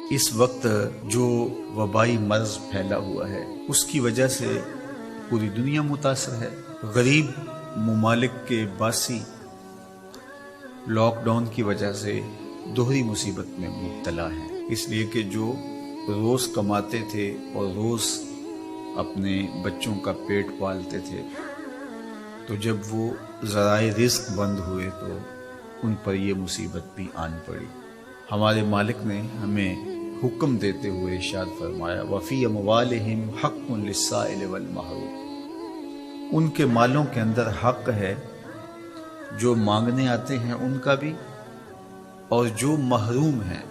اس وقت جو وبائی مرض پھیلا ہوا ہے اس کی وجہ سے پوری دنیا متاثر ہے۔ غریب ممالک کے باسی لاک ڈاؤن کی وجہ سے دوہری مصیبت میں مبتلا ہیں، اس لیے کہ جو روز کماتے تھے اور روز اپنے بچوں کا پیٹ پالتے تھے، تو جب وہ ذرائع رزق بند ہوئے تو ان پر یہ مصیبت بھی آن پڑی۔ ہمارے مالک نے ہمیں حکم دیتے ہوئے ارشاد فرمایا وَفِي أَمْوَالِهِمْ حَقٌّ لِلسَّائِلِ وَالْمَحْرُومِ، ان کے مالوں کے اندر حق ہے، جو مانگنے آتے ہیں ان کا بھی، اور جو محروم ہیں،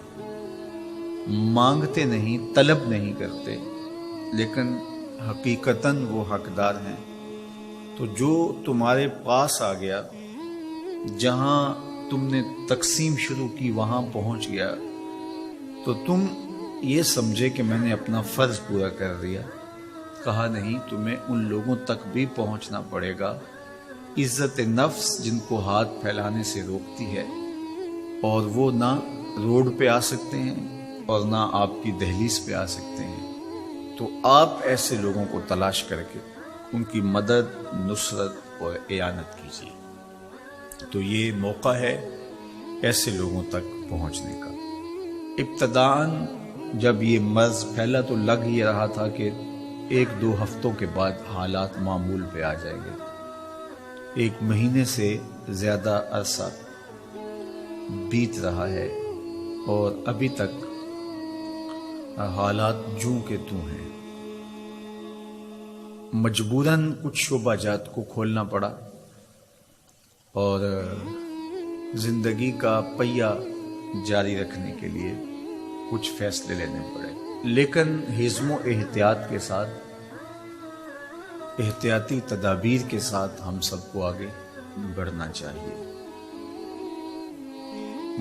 مانگتے نہیں، طلب نہیں کرتے لیکن حقیقتاً وہ حقدار ہیں، تو جو تمہارے پاس آ گیا، جہاں تم نے تقسیم شروع کی وہاں پہنچ گیا، تو تم یہ سمجھے کہ میں نے اپنا فرض پورا کر دیا۔ کہا نہیں، تمہیں ان لوگوں تک بھی پہنچنا پڑے گا۔ عزت نفس جن کو ہاتھ پھیلانے سے روکتی ہے، اور وہ نہ روڈ پہ آ سکتے ہیں اور نہ آپ کی دہلیز پہ آ سکتے ہیں، تو آپ ایسے لوگوں کو تلاش کر کے ان کی مدد، نصرت اور اعانت کیجیے۔ تو یہ موقع ہے ایسے لوگوں تک پہنچنے کا۔ ابتداً جب یہ مرض پھیلا تو لگ یہ رہا تھا کہ 1-2 ہفتوں کے بعد حالات معمول پہ آ جائیں گے۔ 1 مہینے سے زیادہ عرصہ بیت رہا ہے اور ابھی تک حالات جوں کے توں ہیں۔ مجبوراً کچھ شعبہ جات کو کھولنا پڑا اور زندگی کا پہیہ جاری رکھنے کے لیے کچھ فیصلے لینے پڑے، لیکن حزم و احتیاط کے ساتھ، احتیاطی تدابیر کے ساتھ ہم سب کو آگے بڑھنا چاہیے۔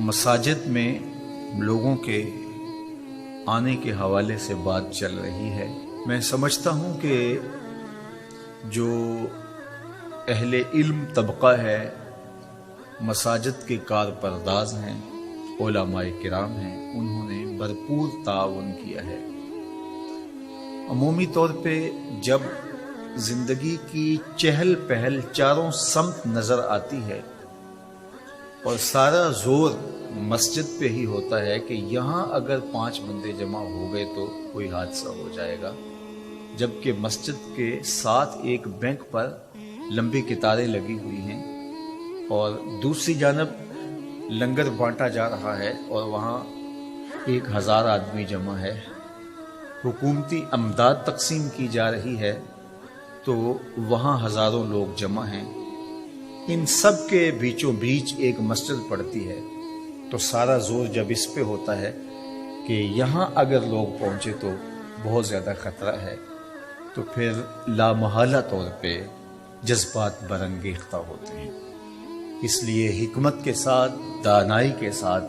مساجد میں لوگوں کے آنے کے حوالے سے بات چل رہی ہے۔ میں سمجھتا ہوں کہ جو اہل علم طبقہ ہے، مساجد کے کارپرداز ہیں، علماء کرام ہیں، انہوں نے بھرپور تعاون کیا ہے۔ عمومی طور پہ جب زندگی کی چہل پہل چاروں سمت نظر آتی ہے اور سارا زور مسجد پہ ہی ہوتا ہے کہ یہاں اگر 5 بندے جمع ہو گئے تو کوئی حادثہ ہو جائے گا، جبکہ مسجد کے ساتھ ایک بینک پر لمبی قطاریں لگی ہوئی ہیں اور دوسری جانب لنگر بانٹا جا رہا ہے اور وہاں 1000 آدمی جمع ہے، حکومتی امداد تقسیم کی جا رہی ہے تو وہاں ہزاروں لوگ جمع ہیں۔ ان سب کے بیچوں بیچ ایک مسجد پڑتی ہے، تو سارا زور جب اس پہ ہوتا ہے کہ یہاں اگر لوگ پہنچے تو بہت زیادہ خطرہ ہے، تو پھر لامحالہ طور پہ جذبات برانگیختہ ہوتے ہیں۔ اس لیے حکمت کے ساتھ، دانائی کے ساتھ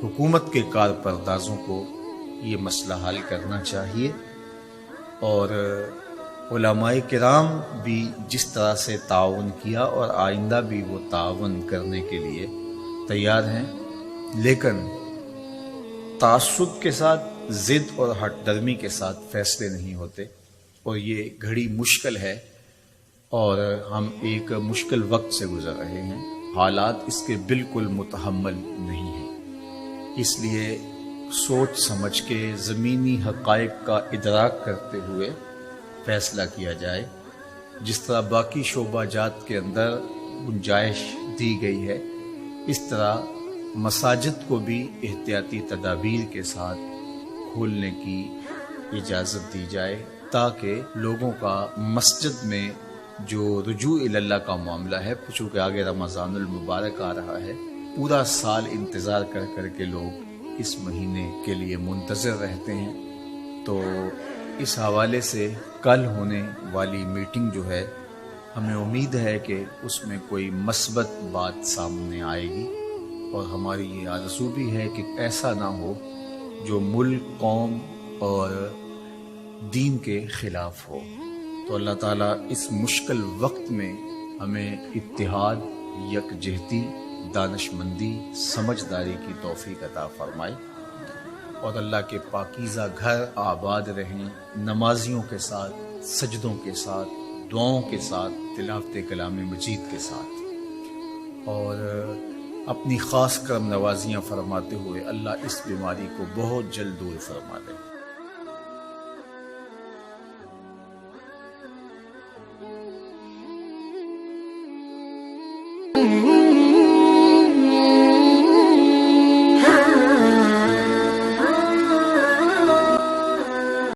حکومت کے کارپردازوں کو یہ مسئلہ حل کرنا چاہیے، اور علماء کرام بھی جس طرح سے تعاون کیا اور آئندہ بھی وہ تعاون کرنے کے لیے تیار ہیں، لیکن تعصب کے ساتھ، ضد اور ہٹ درمی کے ساتھ فیصلے نہیں ہوتے، اور یہ گھڑی مشکل ہے اور ہم ایک مشکل وقت سے گزر رہے ہیں۔ حالات اس کے بالکل متحمل نہیں ہیں، اس لیے سوچ سمجھ کے زمینی حقائق کا ادراک کرتے ہوئے فیصلہ کیا جائے۔ جس طرح باقی شعبہ جات کے اندر گنجائش دی گئی ہے، اس طرح مساجد کو بھی احتیاطی تدابیر کے ساتھ کھولنے کی اجازت دی جائے، تاکہ لوگوں کا مسجد میں جو رجوع اللہ کا معاملہ ہے، چونکہ آگے رمضان المبارک آ رہا ہے، پورا سال انتظار کر کر کے لوگ اس مہینے کے لیے منتظر رہتے ہیں، تو اس حوالے سے کل ہونے والی میٹنگ جو ہے، ہمیں امید ہے کہ اس میں کوئی مثبت بات سامنے آئے گی، اور ہماری یہ آرزو بھی ہے کہ ایسا نہ ہو جو ملک، قوم اور دین کے خلاف ہو۔ تو اللہ تعالیٰ اس مشکل وقت میں ہمیں اتحاد، یکجہتی دانشمندی سمجھداری کی توفیق عطا فرمائے، اور اللہ کے پاکیزہ گھر آباد رہیں نمازیوں کے ساتھ، سجدوں کے ساتھ، دعاؤں کے ساتھ، تلاوت کلام مجید کے ساتھ، اور اپنی خاص کرم نوازیاں فرماتے ہوئے اللہ اس بیماری کو بہت جلد دور فرما دے۔